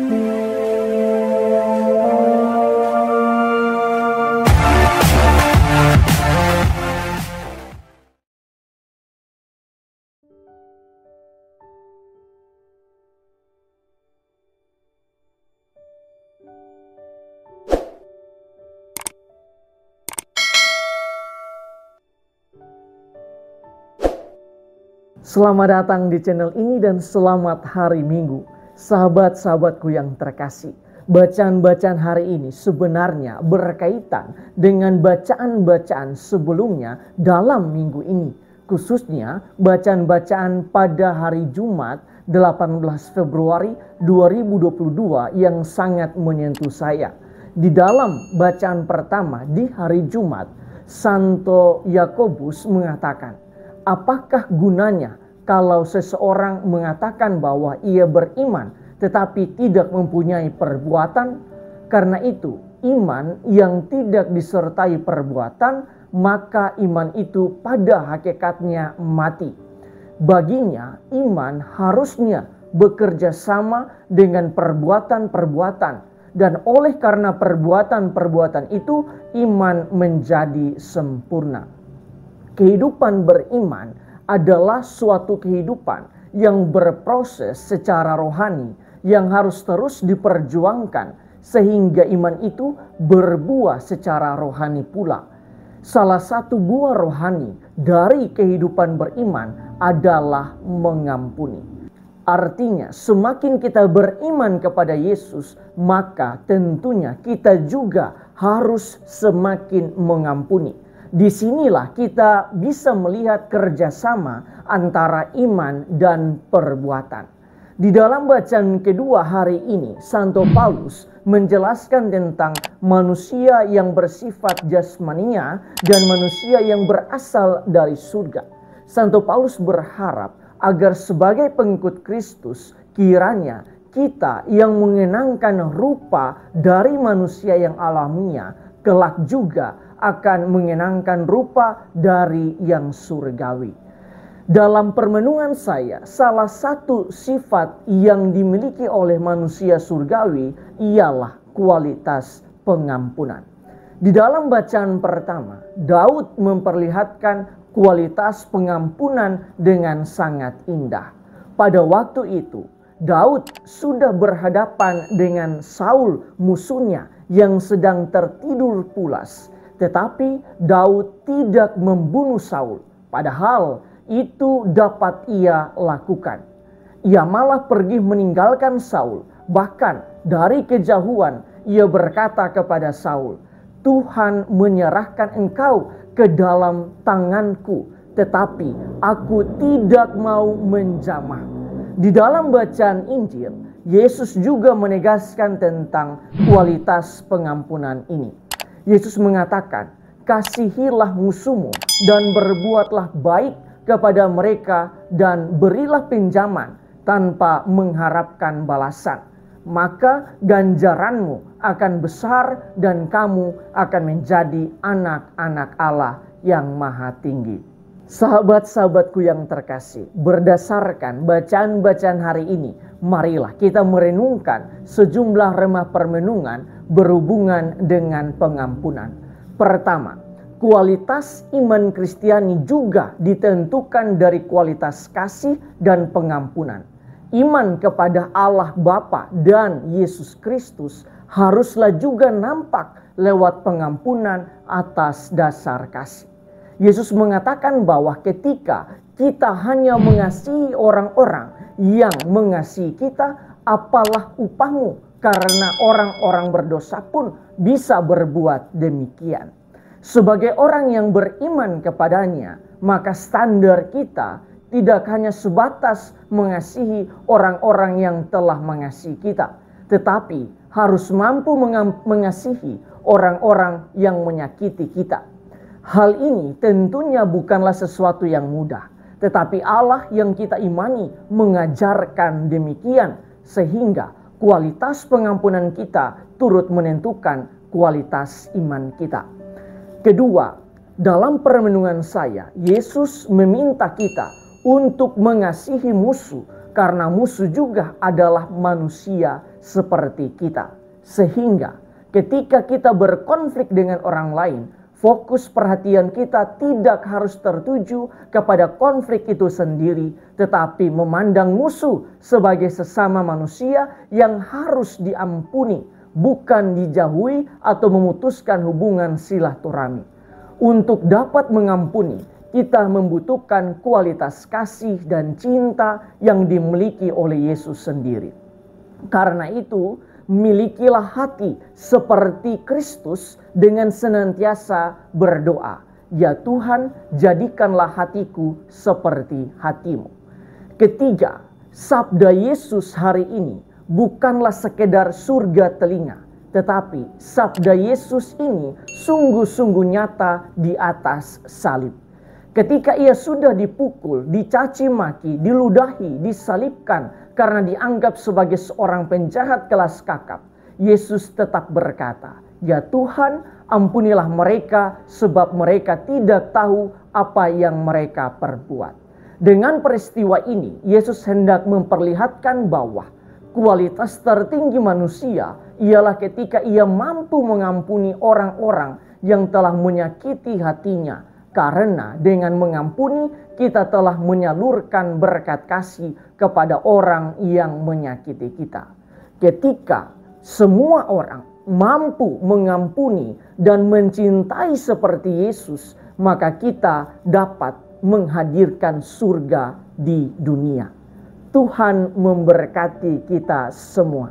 Selamat datang di channel ini dan selamat hari Minggu. Sahabat-sahabatku yang terkasih, bacaan-bacaan hari ini sebenarnya berkaitan dengan bacaan-bacaan sebelumnya dalam minggu ini. Khususnya bacaan-bacaan pada hari Jumat 18 Februari 2022 yang sangat menyentuh saya. Di dalam bacaan pertama di hari Jumat, Santo Yakobus mengatakan, apakah gunanya kalau seseorang mengatakan bahwa ia beriman tetapi tidak mempunyai perbuatan? Karena itu, iman yang tidak disertai perbuatan, maka iman itu pada hakikatnya mati. Baginya, iman harusnya bekerja sama dengan perbuatan-perbuatan. Dan oleh karena perbuatan-perbuatan itu, iman menjadi sempurna. Kehidupan beriman adalah suatu kehidupan yang berproses secara rohani yang harus terus diperjuangkan sehingga iman itu berbuah secara rohani pula. Salah satu buah rohani dari kehidupan beriman adalah mengampuni. Artinya semakin kita beriman kepada Yesus, maka tentunya kita juga harus semakin mengampuni. Disinilah kita bisa melihat kerjasama antara iman dan perbuatan. Di dalam bacaan kedua hari ini, Santo Paulus menjelaskan tentang manusia yang bersifat jasmania dan manusia yang berasal dari surga. Santo Paulus berharap agar sebagai pengikut Kristus, kiranya kita yang mengenangkan rupa dari manusia yang alamiah, kelak juga akan mengenangkan rupa dari yang surgawi. Dalam permenungan saya, salah satu sifat yang dimiliki oleh manusia surgawi ialah kualitas pengampunan. Di dalam bacaan pertama, Daud memperlihatkan kualitas pengampunan dengan sangat indah. Pada waktu itu, Daud sudah berhadapan dengan Saul musuhnya yang sedang tertidur pulas. Tetapi Daud tidak membunuh Saul, padahal itu dapat ia lakukan. Ia malah pergi meninggalkan Saul. Bahkan dari kejauhan ia berkata kepada Saul, Tuhan menyerahkan engkau ke dalam tanganku, tetapi aku tidak mau menjamah. Di dalam bacaan Injil, Yesus juga menegaskan tentang kualitas pengampunan ini. Yesus mengatakan, kasihilah musuhmu dan berbuatlah baik kepada mereka dan berilah pinjaman tanpa mengharapkan balasan. Maka ganjaranmu akan besar dan kamu akan menjadi anak-anak Allah yang maha tinggi. Sahabat-sahabatku yang terkasih, berdasarkan bacaan-bacaan hari ini, marilah kita merenungkan sejumlah remah permenungan berhubungan dengan pengampunan. Pertama, kualitas iman Kristiani juga ditentukan dari kualitas kasih dan pengampunan. Iman kepada Allah Bapa dan Yesus Kristus haruslah juga nampak lewat pengampunan atas dasar kasih. Yesus mengatakan bahwa ketika kita hanya mengasihi orang-orang yang mengasihi kita, apalah upahmu? Karena orang-orang berdosa pun bisa berbuat demikian. Sebagai orang yang beriman kepadanya, maka standar kita tidak hanya sebatas mengasihi orang-orang yang telah mengasihi kita, tetapi harus mampu mengasihi orang-orang yang menyakiti kita. Hal ini tentunya bukanlah sesuatu yang mudah, tetapi Allah yang kita imani mengajarkan demikian, sehingga kualitas pengampunan kita turut menentukan kualitas iman kita. Kedua, dalam permenungan saya, Yesus meminta kita untuk mengasihi musuh karena musuh juga adalah manusia seperti kita. Sehingga ketika kita berkonflik dengan orang lain, fokus perhatian kita tidak harus tertuju kepada konflik itu sendiri, tetapi memandang musuh sebagai sesama manusia yang harus diampuni, bukan dijauhi atau memutuskan hubungan silaturahmi. Untuk dapat mengampuni, kita membutuhkan kualitas kasih dan cinta yang dimiliki oleh Yesus sendiri. Karena itu, milikilah hati seperti Kristus dengan senantiasa berdoa, "Ya Tuhan, jadikanlah hatiku seperti hatimu." Ketiga, sabda Yesus hari ini bukanlah sekedar surga telinga, tetapi sabda Yesus ini sungguh-sungguh nyata di atas salib. Ketika ia sudah dipukul, dicaci maki, diludahi, disalibkan karena dianggap sebagai seorang penjahat kelas kakap, Yesus tetap berkata, "Ya Tuhan, ampunilah mereka sebab mereka tidak tahu apa yang mereka perbuat." Dengan peristiwa ini, Yesus hendak memperlihatkan bahwa kualitas tertinggi manusia ialah ketika ia mampu mengampuni orang-orang yang telah menyakiti hatinya. Karena dengan mengampuni, kita telah menyalurkan berkat kasih kepada orang yang menyakiti kita. Ketika semua orang mampu mengampuni dan mencintai seperti Yesus, maka kita dapat menghadirkan surga di dunia. Tuhan memberkati kita semua.